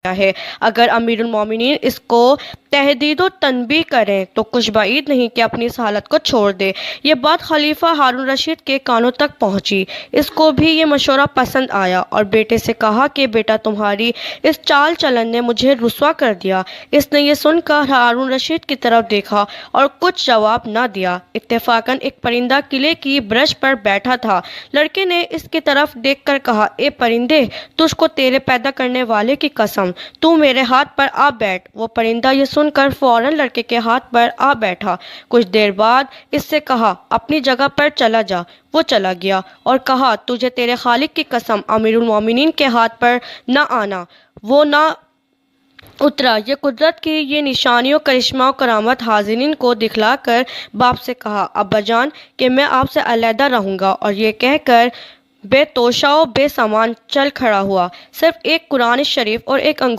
ہے۔ اگر امیر المومنین اس کو تہدید و تنبیہ کریں تو کچھ بعید نہیں کہ اپنی اس حالت کو چھوڑ دے۔ یہ بات خلیفہ ہارون رشید کے کانوں تک پہنچی۔ اس کو بھی یہ مشورہ پسند آیا اور بیٹے سے کہا کہ بیٹا تمہاری اس چال چلن نے مجھے رسوا کر دیا۔ اس نے یہ سن کر ہارون رشید کی طرف دیکھا اور کچھ جواب نہ دیا۔ اتفاقاً ایک پرندہ قلعے کی برج پر بیٹھا تھا۔ لڑکے نے اس کی طرف دیکھ کر کہا، اے پرندے، تجھ کو تیرے پیدا کرنے والے کی قسم، تو میرے ہاتھ پر آ بیٹھ۔ وہ پرندہ یہ سن کر فوراً لڑکے کے ہاتھ پر آ بیٹھا۔ کچھ دیر بعد اس سے کہا، اپنی جگہ پر چلا جا۔ وہ چلا گیا اور کہا، تجھے تیرے خالق کی قسم، امیر المومنین کے ہاتھ پر نہ آنا۔ وہ نہ اترا۔ یہ قدرت کی یہ نشانی و کرشمہ و کرامت حاضرین کو دکھلا کر باپ سے کہا، ابا جان، کہ میں آپ سے علیحدہ رہوں گا، اور یہ کہہ کر بے توشہ و بے سامان چل کھڑا ہوا۔ صرف ایک قرآن شریف اور ایک انگور